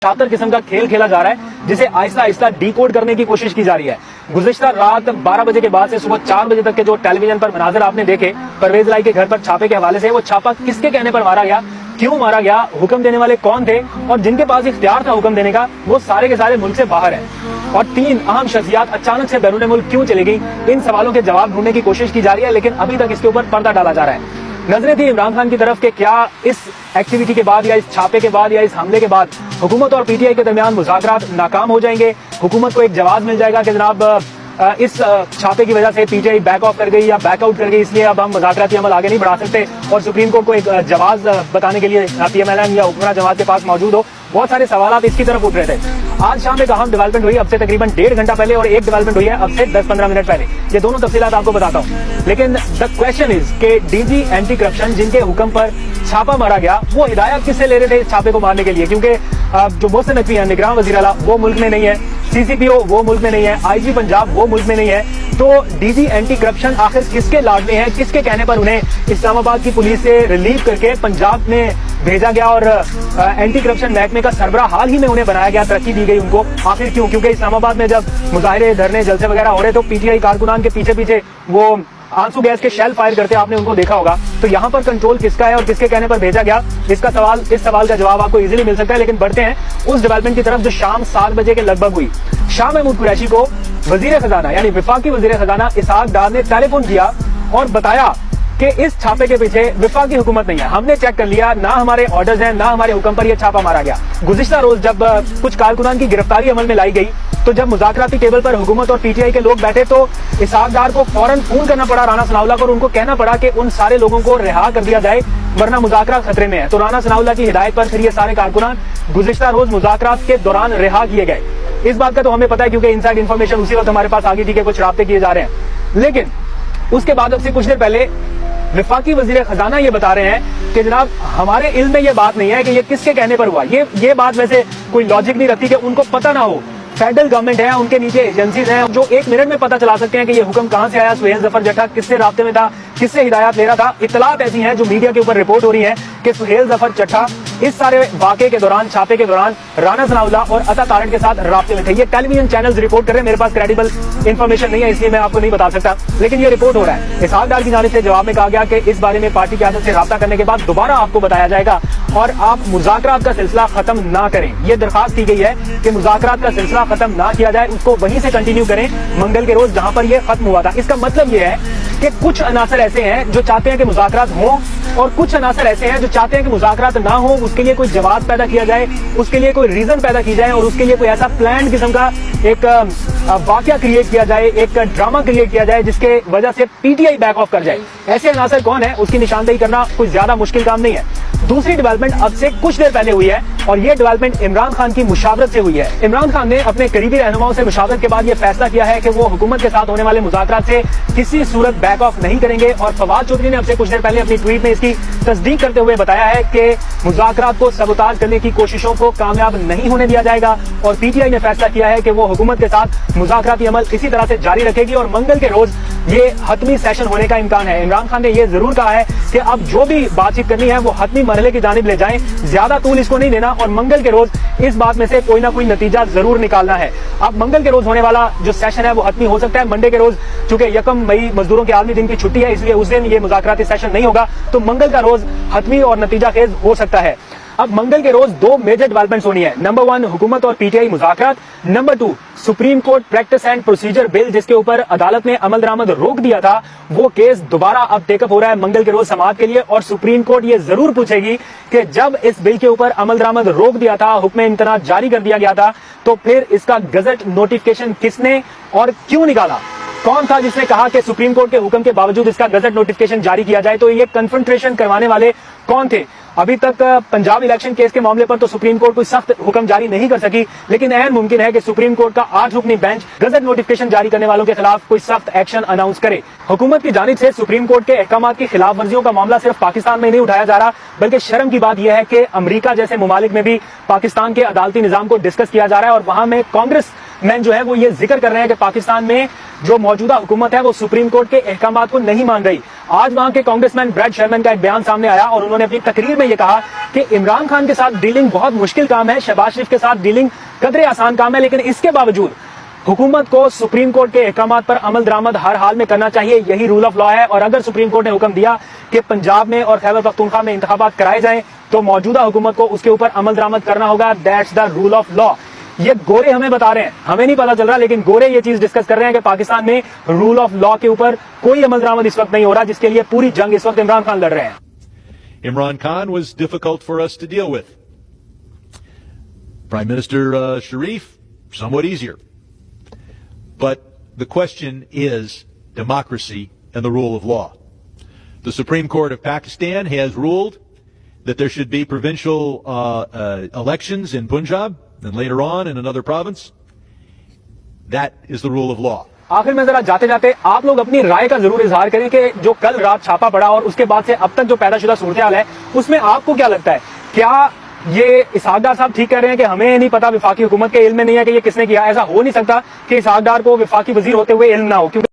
शातर किस्म का खेल खेला जा रहा है जिसे आहिस्ता आहिस्ता डीकोड करने की कोशिश की जा रही है। गुज़िश्ता रात 12 बजे के बाद से सुबह 4 बजे तक के जो टेलीविजन पर मनाज़र आपने देखे परवेज लाई के घर पर छापे के हवाले से, वो छापा किसके कहने पर मारा गया, क्यों मारा गया, हुक्म देने वाले कौन थे और जिनके पास इख्तियार था हुक्म देने का वो सारे के सारे मुल्क से बाहर है। और 3 अहम शख्सियात अचानक से बैरून मुल्क क्यों चली गई, इन सवालों के जवाब ढूंढने की कोशिश की जा रही है, लेकिन अभी तक इसके ऊपर पर्दा डाला जा रहा है। नजरें थी इमरान खान की तरफ के क्या इस एक्टिविटी के बाद या इस छापे के बाद या इस हमले के बाद हुकूमत और पीटीआई के दरमियान मुज़ाकरात नाकाम हो जाएंगे, हुकूमत को एक जवाब मिल जाएगा कि जनाब इस छापे की वजह से पीटीआई बैक ऑफ कर गई या बैकआउट कर गई, इसलिए अब हम मुज़ाकराती अमल आगे नहीं बढ़ा सकते और सुप्रीम कोर्ट को एक जवाब बताने के लिए पीएमएलएन या हुक्मरान जमात के पास मौजूद हो। बहुत सारे सवाल इसकी तरफ उठ रहे थे। आज शाम एक अहम डेवलपमेंट हुई, अब से तकरीबन 1.5 घंटा पहले, और एक डेवलपमेंट हुई है अब से 10-15 मिनट पहले। ये दोनों तफसीलात आपको बताता हूँ, लेकिन द क्वेश्चन इज के डीजी एंटी करप्शन जिनके हुक्म पर छापा मारा गया वो हिदायत किससे ले रहे थे इस छापे को मारने के लिए, क्योंकि जो मोहसिन नकवी है निगरान वज़ीर आला वो मुल्क में नहीं है, सीसीपीओ वो मुल्क में नहीं है, आईजी पंजाब वो मुल्क में नहीं है, तो डीजी एंटी करप्शन आखिर किसके लाडले हैं, किसके कहने पर उन्हें इस्लामाबाद की पुलिस से रिलीव करके पंजाब में भेजा गया और एंटी करप्शन महकमे का सरबराह हाल ही में उन्हें बनाया गया, तरक्की दी गई उनको। आखिर क्यों? क्योंकि इस्लामाबाद में जब मुजाहिरे, धरने, जलसे वगैरह हो रहे तो पीटीआई कारकुनान के पीछे पीछे वो आंसू गैस के शेल फायर करते, आपने उनको देखा होगा। तो यहाँ पर कंट्रोल किसका है और किसके कहने पर भेजा गया, इस सवाल का जवाब आपको इजीली मिल सकता है। लेकिन बढ़ते हैं उस डेवलपमेंट की तरफ जो शाम 7 बजे के लगभग हुई। शाह महमूद कुरैशी को वजीर खजाना यानी विफाकी वजीर खजाना इसहाक डार ने टेलीफोन किया और बताया कि इस छापे के पीछे विफाकी हुकूमत नहीं है, हमने चेक कर लिया, ना हमारे ऑर्डर्स हैं, ना हमारे हुक्म पर यह छापा मारा गया। गुज़िश्ता रोज जब कुछ कारकुनान की गिरफ्तारी अमल में लाई गई तो जब मुज़ाकराती टेबल पर हुकूमत और पीटीआई के लोग बैठे तो इसहाक डार को फौरन फोन करना पड़ा राना सनाउल्लाह को और उनको कहना पड़ा कि उन सारे लोगों को रिहा कर दिया जाए वरना मुज़ाकरात खतरे में है। तो राना सनाउल्लाह की हिदायत पर फिर ये सारे कारकुनान गुज़िश्ता रोज मुज़ाकरात के दौरान रिहा किए गए। इस बात का तो हमें पता है क्योंकि इनसाइड इन्फॉर्मेशन उसी वक्त हमारे पास आ गई थी कि कुछ राब्ते किए जा रहे हैं। लेकिन उसके बाद अब से कुछ देर पहले विफाकी वजीर खजाना ये बता रहे हैं कि जनाब हमारे इल्म में ये बात नहीं है कि ये किसके कहने पर हुआ। ये बात वैसे कोई लॉजिक नहीं रखती कि उनको पता ना हो। फेडरल गवर्नमेंट है, उनके नीचे एजेंसीज हैं जो 1 मिनट में पता चला सकते हैं कि ये हुक्म कहां से आया, सुहेल जफर जट्टा किससे राब्ते में था, किससे हिदायत ले रहा था। इतलात ऐसी हैं जो मीडिया के ऊपर रिपोर्ट हो रही है कि सुहेल जफर जट्टा इस सारे वाक़े के दौरान, छापे के दौरान राना सनाउल्लाह और अता तारड़ के साथ राब्ते में थे। ये टेलीविजन चैनल्स रिपोर्ट कर रहे हैं, मेरे पास क्रेडिबल इन्फॉर्मेशन नहीं है इसलिए मैं आपको नहीं बता सकता, लेकिन ये रिपोर्ट हो रहा है। इसहाक डार की जानिब से जवाब में कहा गया कि इस बारे में पार्टी क़यादत से राब्ता करने के बाद दोबारा आपको बताया जाएगा और आप मुज़ाकरात का सिलसिला खत्म ना करें। ये दरखास्त की गई है कि मुज़ाकरात का सिलसिला खत्म ना किया जाए, उसको वहीं से कंटिन्यू करें मंगल के रोज जहां पर ये खत्म हुआ था। इसका मतलब ये है कि कुछ अनासर ऐसे हैं जो चाहते हैं कि मुज़ाकरात हों और कुछ अनासर ऐसे हैं जो चाहते हैं कि मुज़ाकरात ना हो, उसके लिए कोई जवाब पैदा किया जाए, उसके लिए कोई रीजन पैदा की जाए और उसके लिए कोई ऐसा प्लान किस्म का एक वाकया क्रिएट किया जाए, एक ड्रामा क्रिएट किया जाए जिसके वजह से पीटीआई बैक ऑफ कर जाए। ऐसे अनासर कौन है उसकी निशानदेही करना कोई ज्यादा मुश्किल काम नहीं है। दूसरी डेवलपमेंट अब से कुछ देर पहले हुई है और ये डेवलपमेंट इमरान खान की मुशावरत से हुई है। इमरान खान ने अपने करीबी रहनुमाओं से मुशावरत के बाद ये फैसला किया है कि वो हुकूमत के साथ होने वाले मुज़ाकरात से किसी सूरत बैक ऑफ नहीं करेंगे और फवाद चौधरी ने अब से कुछ देर पहले अपनी ट्वीट में इसकी तस्दीक करते हुए बताया है कि मुज़ाकरात को सबूताज करने की कोशिशों को कामयाब नहीं होने दिया जाएगा और पीटीआई ने फैसला किया है कि वो हुकूमत के साथ मुज़ाकराती अमल इसी तरह से जारी रखेगी और मंगल के रोज ये हतमी सेशन होने का इम्कान है। इमरान खान ने यह जरूर कहा है कि अब जो भी बातचीत करनी है वो हतमी मरहले की जानिब ले जाएं, ज्यादा तूल इसको नहीं देना और मंगल के रोज इस बात में से कोई ना कोई नतीजा जरूर निकालना है। अब मंगल के रोज होने वाला जो सेशन है वो हतमी हो सकता है। मंडे के रोज चूंकि 1 मई मजदूरों के आलमी दिन की छुट्टी है इसलिए उस दिन ये मुज़ाकराती सेशन नहीं होगा, तो मंगल का रोज हतमी और नतीजा खेज हो सकता है। अब मंगल के रोज 2 मेजर डेवलपमेंट्स होनी है। नंबर 1 हुकूमत और पीटीआई मुज़ाकरात, number 2 supreme court practice and procedure bill जिसके ऊपर अदालत ने अमल दरामद रोक दिया था, वो केस दोबारा अब टेकअप हो रहा है मंगल के रोज समाअत के लिए और सुप्रीम कोर्ट ये जरूर पूछेगी कि जब इस बिल के ऊपर अमल दरामद रोक दिया था, हुक्म इम्तनाअ जारी कर दिया गया था, तो फिर इसका गजट नोटिफिकेशन किसने और क्यों निकाला, कौन था जिसने कहा कि सुप्रीम कोर्ट के हुक्म के बावजूद इसका गजट नोटिफिकेशन जारी किया जाए, तो ये कन्फ्रंट्रेशन करवाने वाले कौन थे। अभी तक पंजाब इलेक्शन केस के मामले पर तो सुप्रीम कोर्ट कोई सख्त हुक्म जारी नहीं कर सकी, लेकिन ऐन मुमकिन है कि सुप्रीम कोर्ट का 8 रुकनी बेंच गजट नोटिफिकेशन जारी करने वालों के खिलाफ कोई सख्त एक्शन अनाउंस करे। हुकूमत की जानिब से सुप्रीम कोर्ट के अहकाम की खिलाफ वर्जियों का मामला सिर्फ पाकिस्तान में नहीं उठाया जा रहा, बल्कि शर्म की बात यह है कि अमरीका जैसे ममालिक में भी पाकिस्तान के अदालती निजाम को डिस्कस किया जा रहा है और वहां में कांग्रेस मैन जो है वो ये जिक्र कर रहे हैं कि पाकिस्तान में जो मौजूदा हुकूमत है वो सुप्रीम कोर्ट के अहकामात को नहीं मान रही। آج وہاں کے کانگریس مین بریڈ شرمن کا ایک بیان سامنے آیا اور انہوں نے اپنی تقریر میں یہ کہا کہ عمران خان کے ساتھ ڈیلنگ بہت مشکل کام ہے, شہباز شریف کے ساتھ ڈیلنگ قدرے آسان کام ہے, لیکن اس کے باوجود حکومت کو سپریم کورٹ کے احکامات پر عمل درآمد ہر حال میں کرنا چاہیے, یہی رول آف لا ہے. اور اگر سپریم کورٹ نے حکم دیا کہ پنجاب میں اور خیبر پختونخوا میں انتخابات کرائے جائیں تو موجودہ حکومت کو اس کے اوپر عمل درآمد کرنا ہوگا. That's the rule of law. یہ گورے ہمیں بتا رہے ہیں, ہمیں نہیں پتا چل رہا, لیکن گورے یہ چیز ڈسکس کر رہے ہیں کہ پاکستان میں رول آف لا کے اوپر کوئی عمل درآمد اس وقت نہیں ہو رہا, جس کے لیے پوری جنگ اس وقت عمران خان لڑ رہے ہیں. Imran Khan was difficult for us to deal with. Prime Minister Sharif, somewhat easier. But the question is democracy and the rule of law. The Supreme Court of Pakistan has ruled that there should be provincial elections in Punjab and later on in another province. That is the rule of law. آخر میں ذرا جاتے جاتے آپ لوگ اپنی رائے کا ضرور اظہار کریں کہ جو کل رات چھاپا پڑا اور اس کے بعد سے اب تک جو پیدا شدہ صورتحال ہے اس میں آپ کو کیا لگتا ہے؟ کیا یہ اسحاق ڈار صاحب ٹھیک کہہ رہے ہیں کہ ہمیں نہیں پتا, وفاقی حکومت کے علم میں نہیں ہے کہ یہ کس نے کیا؟ ایسا ہو نہیں سکتا کہ اسحاق ڈار کو وفاقی وزیر ہوتے ہوئے علم نہ ہو, کیونکہ